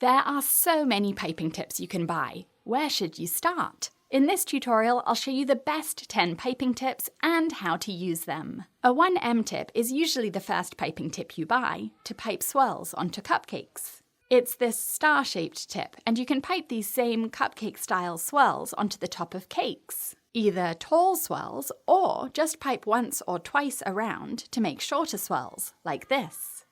There are so many piping tips you can buy. Where should you start? In this tutorial, I'll show you the best 10 piping tips and how to use them. A 1M tip is usually the first piping tip you buy to pipe swirls onto cupcakes. It's this star-shaped tip, and you can pipe these same cupcake-style swirls onto the top of cakes. Either tall swirls, or just pipe once or twice around to make shorter swirls, like this.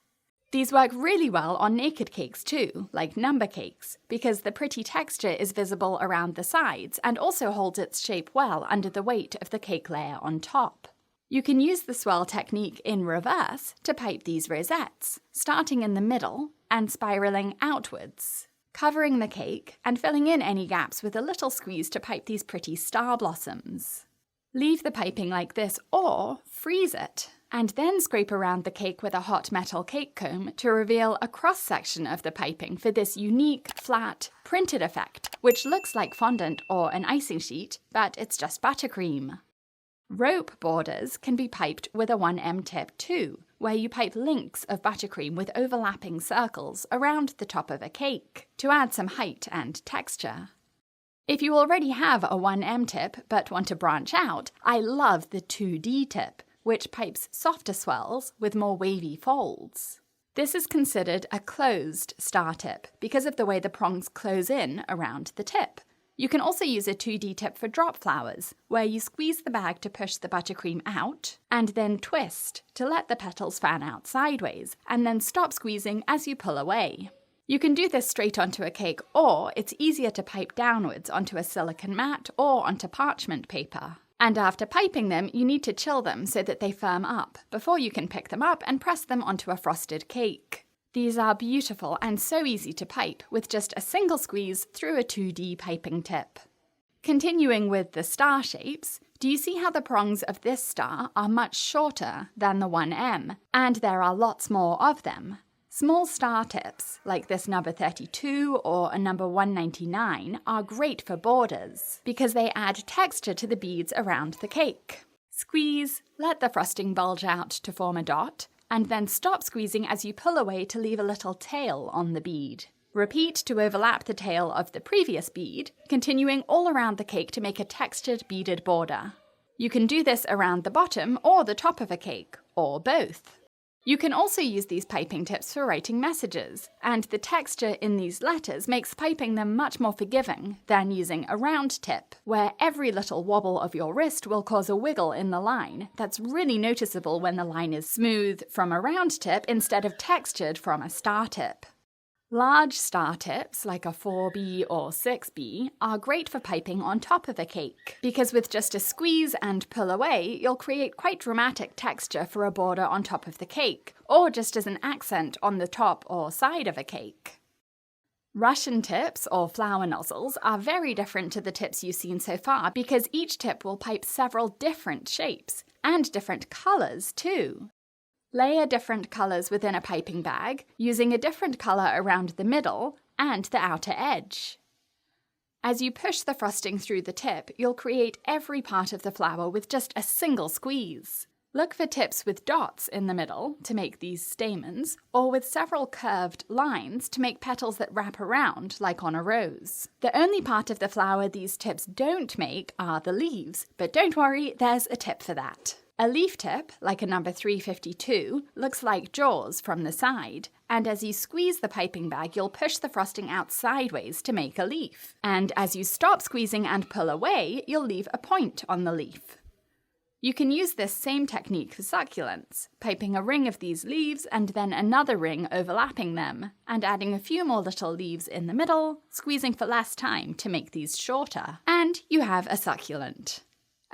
These work really well on naked cakes too, like number cakes, because the pretty texture is visible around the sides and also holds its shape well under the weight of the cake layer on top. You can use the swirl technique in reverse to pipe these rosettes, starting in the middle and spiraling outwards, covering the cake and filling in any gaps with a little squeeze to pipe these pretty star blossoms. Leave the piping like this or freeze it, and then scrape around the cake with a hot metal cake comb to reveal a cross-section of the piping for this unique, flat, printed effect, which looks like fondant or an icing sheet, but it's just buttercream. Rope borders can be piped with a 1M tip too, where you pipe links of buttercream with overlapping circles around the top of a cake to add some height and texture. If you already have a 1M tip but want to branch out, I love the 2D tip, which pipes softer swirls with more wavy folds. This is considered a closed star tip because of the way the prongs close in around the tip. You can also use a 2D tip for drop flowers, where you squeeze the bag to push the buttercream out, and then twist to let the petals fan out sideways, and then stop squeezing as you pull away. You can do this straight onto a cake, or it's easier to pipe downwards onto a silicone mat or onto parchment paper. And after piping them, you need to chill them so that they firm up before you can pick them up and press them onto a frosted cake. These are beautiful and so easy to pipe with just a single squeeze through a 2D piping tip. Continuing with the star shapes, do you see how the prongs of this star are much shorter than the 1M, and there are lots more of them? Small star tips, like this number 32 or a number 199, are great for borders because they add texture to the beads around the cake. Squeeze, let the frosting bulge out to form a dot, and then stop squeezing as you pull away to leave a little tail on the bead. Repeat to overlap the tail of the previous bead, continuing all around the cake to make a textured beaded border. You can do this around the bottom or the top of a cake, or both. You can also use these piping tips for writing messages, and the texture in these letters makes piping them much more forgiving than using a round tip, where every little wobble of your wrist will cause a wiggle in the line that's really noticeable when the line is smooth from a round tip instead of textured from a star tip. Large star tips, like a 4B or 6B, are great for piping on top of a cake, because with just a squeeze and pull away, you'll create quite dramatic texture for a border on top of the cake, or just as an accent on the top or side of a cake. Russian tips, or flower nozzles, are very different to the tips you've seen so far because each tip will pipe several different shapes, and different colours too. Layer different colours within a piping bag, using a different colour around the middle and the outer edge. As you push the frosting through the tip, you'll create every part of the flower with just a single squeeze. Look for tips with dots in the middle to make these stamens, or with several curved lines to make petals that wrap around like on a rose. The only part of the flower these tips don't make are the leaves, but don't worry, there's a tip for that. A leaf tip, like a number 352, looks like jaws from the side, and as you squeeze the piping bag, you'll push the frosting out sideways to make a leaf. And as you stop squeezing and pull away, you'll leave a point on the leaf. You can use this same technique for succulents, piping a ring of these leaves and then another ring overlapping them, and adding a few more little leaves in the middle, squeezing for less time to make these shorter. And you have a succulent.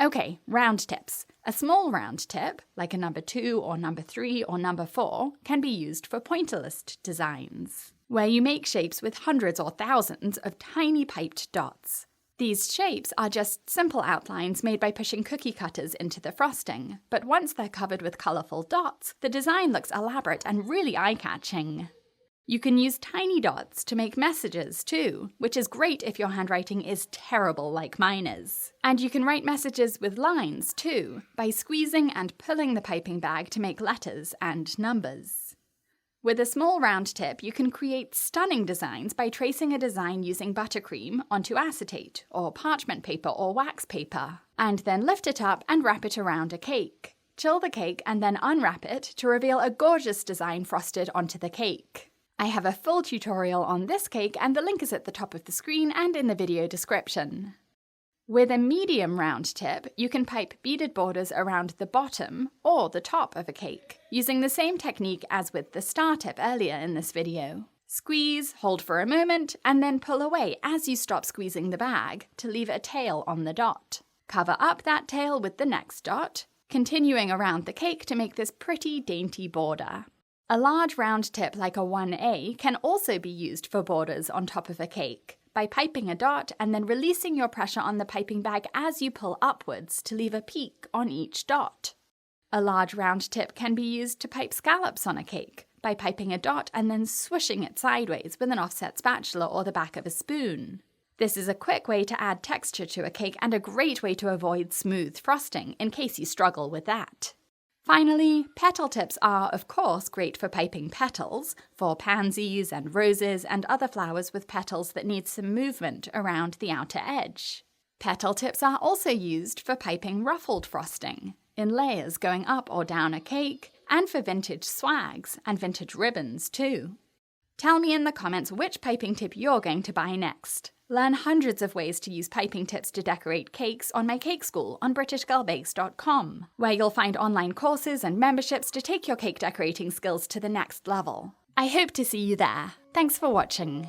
Okay, round tips. A small round tip, like a number 2 or number 3 or number 4, can be used for pointillist designs, where you make shapes with hundreds or thousands of tiny piped dots. These shapes are just simple outlines made by pushing cookie cutters into the frosting, but once they're covered with colourful dots, the design looks elaborate and really eye-catching. You can use tiny dots to make messages too, which is great if your handwriting is terrible like mine is. And you can write messages with lines too, by squeezing and pulling the piping bag to make letters and numbers. With a small round tip, you can create stunning designs by tracing a design using buttercream onto acetate, or parchment paper or wax paper, and then lift it up and wrap it around a cake. Chill the cake and then unwrap it to reveal a gorgeous design frosted onto the cake. I have a full tutorial on this cake and the link is at the top of the screen and in the video description. With a medium round tip, you can pipe beaded borders around the bottom or the top of a cake, using the same technique as with the star tip earlier in this video. Squeeze, hold for a moment, and then pull away as you stop squeezing the bag to leave a tail on the dot. Cover up that tail with the next dot, continuing around the cake to make this pretty dainty border. A large round tip like a 1A can also be used for borders on top of a cake, by piping a dot and then releasing your pressure on the piping bag as you pull upwards to leave a peak on each dot. A large round tip can be used to pipe scallops on a cake, by piping a dot and then swishing it sideways with an offset spatula or the back of a spoon. This is a quick way to add texture to a cake and a great way to avoid smooth frosting in case you struggle with that. Finally, petal tips are, of course, great for piping petals, for pansies and roses and other flowers with petals that need some movement around the outer edge. Petal tips are also used for piping ruffled frosting, in layers going up or down a cake, and for vintage swags and vintage ribbons too. Tell me in the comments which piping tip you're going to buy next. Learn hundreds of ways to use piping tips to decorate cakes on my cake school on BritishGirlBakes.com, where you'll find online courses and memberships to take your cake decorating skills to the next level. I hope to see you there. Thanks for watching.